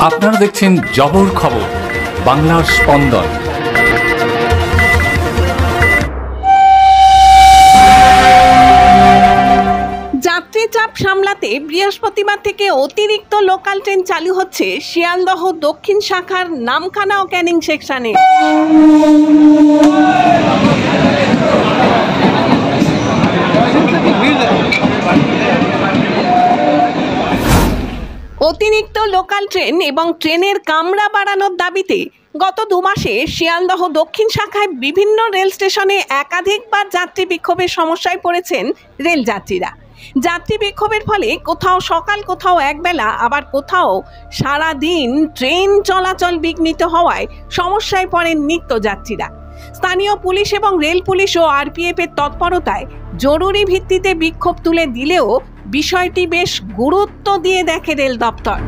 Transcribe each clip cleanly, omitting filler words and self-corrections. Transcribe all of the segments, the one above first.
আপনারা দেখছেন জবর খবর, বাংলার স্পন্দন। যাত্রী চাপ সামলাতে বৃহস্পতিবার থেকে অতিরিক্ত লোকাল ট্রেন চালু হচ্ছে শিয়ালদহ দক্ষিণ শাখার নামখানা ও ক্যানিং সেকশনে। অতিরিক্ত লোকাল ট্রেন এবং ট্রেনের কামরা বাড়ানোর দাবিতে গত 2 মাসে শিয়ালদহ দক্ষিণ শাখায় বিভিন্ন রেল স্টেশনে একাধিকবার যাত্রী বিক্ষোভের সমস্যায় পড়েছেন রেল যাত্রীরা। যাত্রী বিক্ষোভের ফলে কোথাও সকাল, কোথাও একবেলা, আবার কোথাও সারা দিন ট্রেন চলাচল বিঘ্নিত হওয়ায় সমস্যায় পড়েন নিত্যযাত্রীরা। স্থানীয় পুলিশ এবং রেল পুলিশ ও আরপিএফ এর তৎপরতায় জরুরি ভিত্তিতে বিক্ষোভ তুলে দিলেও বিষয়টি বেশ গুরুত্ব দিয়ে দেখে রেল দপ্তর।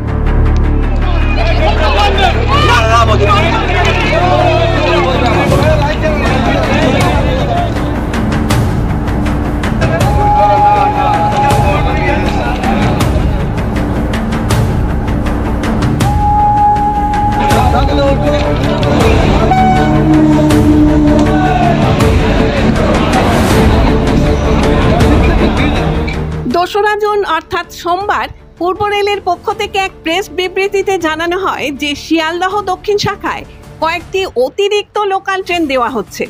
দোসরা জুন অর্থাৎ সোমবার পূর্ব রেলের পক্ষ থেকে এক প্রেস বিবৃতিতে জানানো হয় যে শিয়ালদহ দক্ষিণ শাখায় কয়েকটি অতিরিক্ত লোকাল ট্রেন দেওয়া হচ্ছে।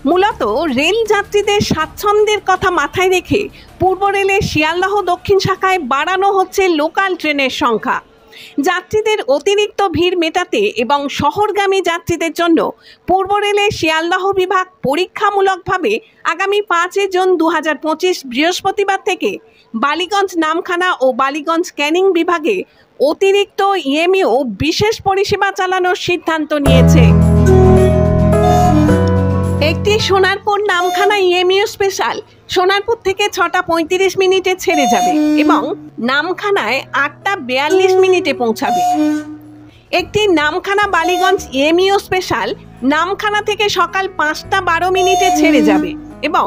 মূলত রেল যাত্রীদের স্বাচ্ছন্দ্যের কথা মাথায় রেখে পূর্ব রেলের শিয়ালদহ দক্ষিণ শাখায় বাড়ানো হচ্ছে লোকাল ট্রেনের সংখ্যা। যাত্রীদের অতিরিক্ত ভিড় মেটাতে এবং শহরগামী যাত্রীদের জন্য পূর্ব রেলের শিয়ালদহ বিভাগ পরীক্ষামূলকভাবে আগামী 5 জুন 2025 বৃহস্পতিবার থেকে বালিগঞ্জ নামখানা ও বালিগঞ্জ ক্যানিং বিভাগে অতিরিক্ত ইএমইউ বিশেষ পরিষেবা চালানোর সিদ্ধান্ত নিয়েছে। একটি সোনারপুর নামখানা ইএমইউ স্পেশাল সোনারপুর থেকে 6টা 35 মিনিটে ছেড়ে যাবে এবং নামখানায় 8টা 42 মিনিটে পৌঁছাবে। একটি নামখানা বালিগঞ্জ ইএমইউ স্পেশাল নামখানা থেকে সকাল 5টা 12 মিনিটে ছেড়ে যাবে এবং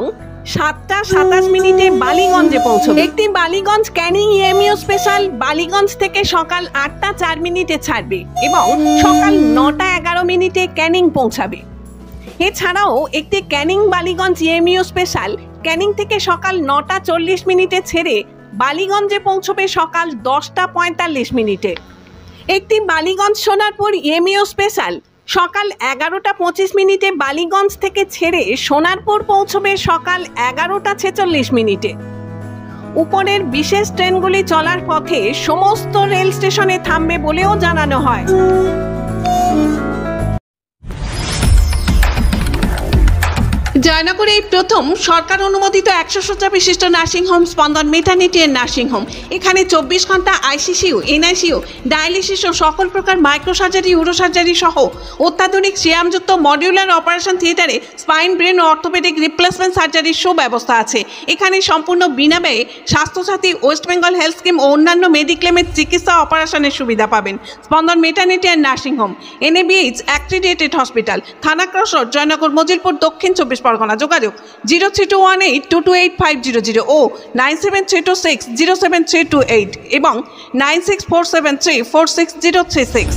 7টা 27 মিনিটে বালিগঞ্জে পৌঁছবে। একটি বালিগঞ্জ ক্যানিং ইএমইউ স্পেশাল বালিগঞ্জ থেকে সকাল 8টা 4 মিনিটে ছাড়বে এবং সকাল 9টা 11 মিনিটে ক্যানিং পৌঁছাবে। এছাড়াও একটি ক্যানিং বালিগঞ্জ ইএমইউ স্পেশাল ক্যানিং থেকে সকাল 9টা 40 মিনিটে ছেড়ে বালিগঞ্জে পৌঁছবে সকাল 10টা 45 মিনিটে। একটি বালিগঞ্জ সোনারপুর ইএমইউ স্পেশাল সকাল 11টা 25 মিনিটে বালিগঞ্জ থেকে ছেড়ে সোনারপুর পৌঁছবে সকাল 11টা 46 মিনিটে। উপরের বিশেষ ট্রেনগুলি চলার পথে সমস্ত রেল স্টেশনে থামবে বলেও জানানো হয়। জয়নগরে এই প্রথম সরকার অনুমোদিত 100 শয্যা বিশিষ্ট নার্সিংহোম স্পন্দন মেটার্নিটি এন্ড নার্সিংহোম। এখানে 24 ঘন্টা আইসিসিউ, এনআইসিউ, ডায়ালিসিস ও সকল প্রকার মাইক্রোসার্জারি, ইউরোসার্জারি সহ অত্যাধুনিক সিয়ামযুক্ত মডিউলার অপারেশন থিয়েটারে স্পাইন, ব্রেন ও অর্থোপেডিক রিপ্লেসমেন্ট সার্জারির সুব্যবস্থা আছে। এখানে সম্পূর্ণ বিনা ব্যয়ে স্বাস্থ্যসাথী, ওয়েস্ট বেঙ্গল হেলথ স্কিম ও অন্যান্য মেডিক্লেমের চিকিৎসা অপারেশনের সুবিধা পাবেন। Spandan maternity and nursing home, NABH accredited hospital, Thana cross road, Joynagar, Majilpur, Dakshin 24 Pargana. যোগাযোগ 03218228 ও 9732607328 এবং 9647346036।